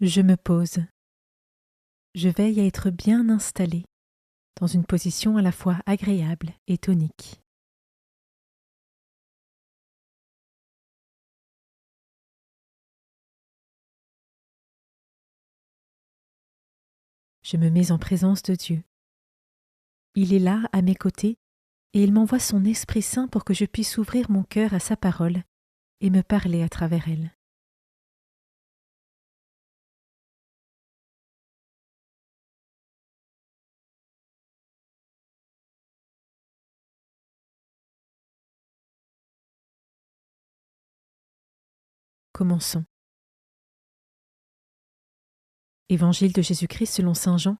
Je me pose. Je veille à être bien installée, dans une position à la fois agréable et tonique. Je me mets en présence de Dieu. Il est là, à mes côtés, et il m'envoie son Esprit Saint pour que je puisse ouvrir mon cœur à sa parole et me parler à travers elle. Commençons. Évangile de Jésus-Christ selon saint Jean,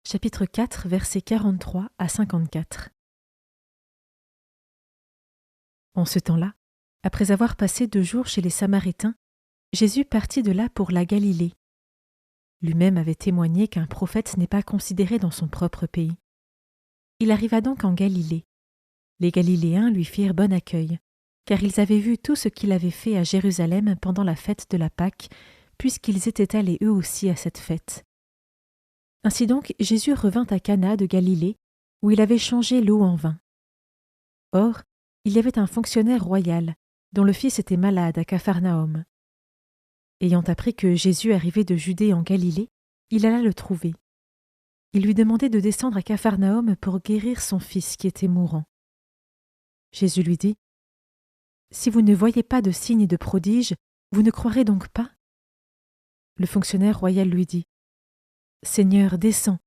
chapitre 4, versets 43 à 54. En ce temps-là, après avoir passé 2 jours chez les Samaritains, Jésus partit de là pour la Galilée. Lui-même avait témoigné qu'un prophète n'est pas considéré dans son propre pays. Il arriva donc en Galilée. Les Galiléens lui firent bon accueil, car ils avaient vu tout ce qu'il avait fait à Jérusalem pendant la fête de la Pâque, puisqu'ils étaient allés eux aussi à cette fête. Ainsi donc, Jésus revint à Cana de Galilée, où il avait changé l'eau en vin. Or, il y avait un fonctionnaire royal, dont le fils était malade à Capharnaüm. Ayant appris que Jésus arrivait de Judée en Galilée, il alla le trouver. Il lui demandait de descendre à Capharnaüm pour guérir son fils qui était mourant. Jésus lui dit : « Si vous ne voyez pas de signes et de prodiges, vous ne croirez donc pas ? » Le fonctionnaire royal lui dit : « Seigneur, descends,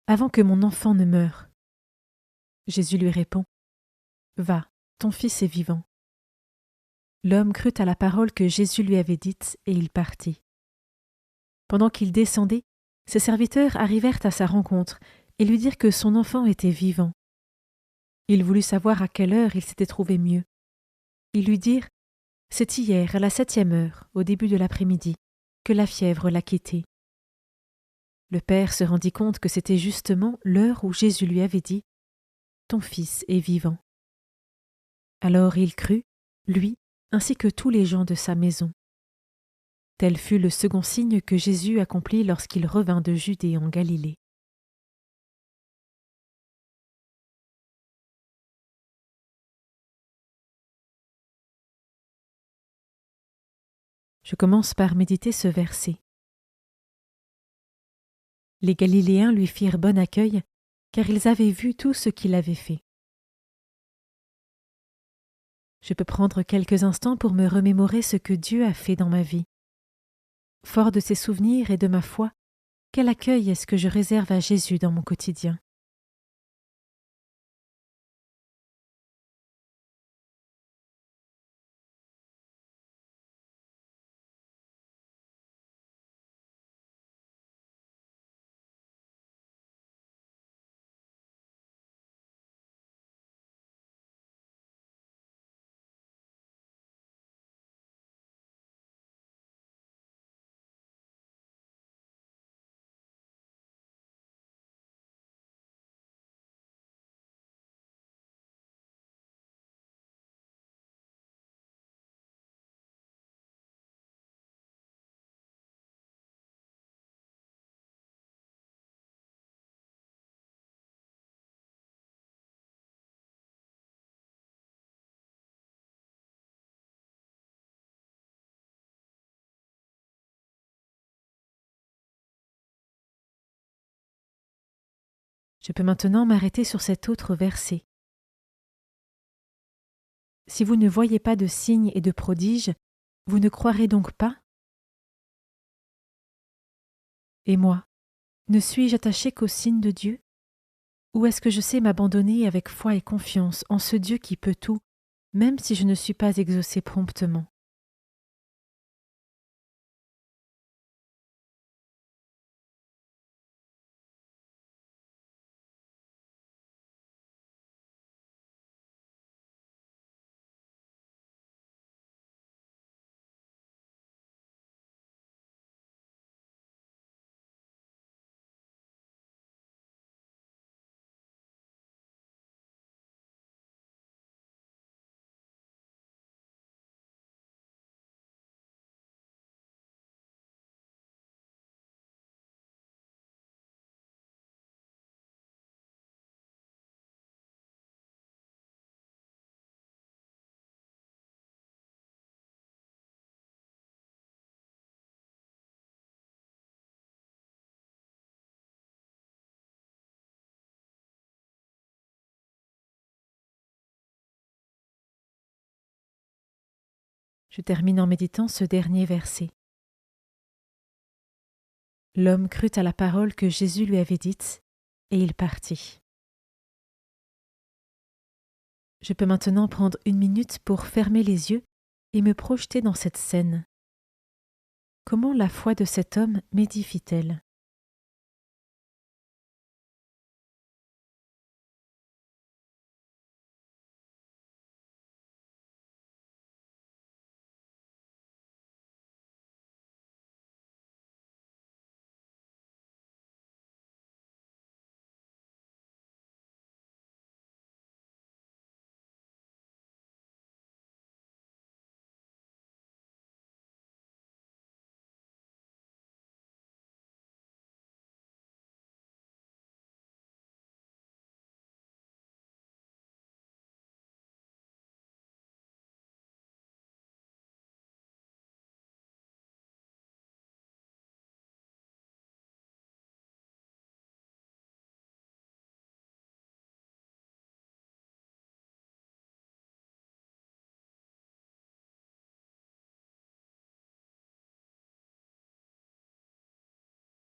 avant que mon enfant ne meure. » Jésus lui répond : « Va, ton fils est vivant. » L'homme crut à la parole que Jésus lui avait dite, et il partit. Pendant qu'il descendait, ses serviteurs arrivèrent à sa rencontre et lui dirent que son enfant était vivant. Il voulut savoir à quelle heure il s'était trouvé mieux. Ils lui dirent : « C'est hier, à la 7e heure, au début de l'après-midi, que la fièvre l'a quitté. » Le père se rendit compte que c'était justement l'heure où Jésus lui avait dit : « Ton fils est vivant. » Alors il crut, lui, ainsi que tous les gens de sa maison. Tel fut le second signe que Jésus accomplit lorsqu'il revint de Judée en Galilée. Je commence par méditer ce verset. Les Galiléens lui firent bon accueil, car ils avaient vu tout ce qu'il avait fait. Je peux prendre quelques instants pour me remémorer ce que Dieu a fait dans ma vie. Fort de ses souvenirs et de ma foi, quel accueil est-ce que je réserve à Jésus dans mon quotidien ? Je peux maintenant m'arrêter sur cet autre verset. Si vous ne voyez pas de signes et de prodiges, vous ne croirez donc pas ? Et moi, ne suis-je attachée qu'aux signes de Dieu ? Ou est-ce que je sais m'abandonner avec foi et confiance en ce Dieu qui peut tout, même si je ne suis pas exaucée promptement ? Je termine en méditant ce dernier verset. L'homme crut à la parole que Jésus lui avait dite, et il partit. Je peux maintenant prendre une minute pour fermer les yeux et me projeter dans cette scène. Comment la foi de cet homme m'édifie-t-elle ?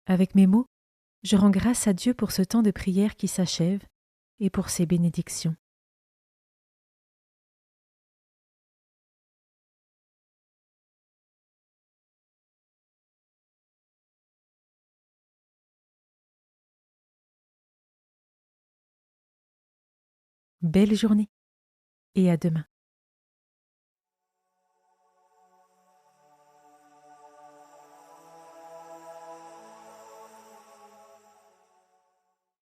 Avec mes mots, je rends grâce à Dieu pour ce temps de prière qui s'achève et pour ses bénédictions. Belle journée et à demain.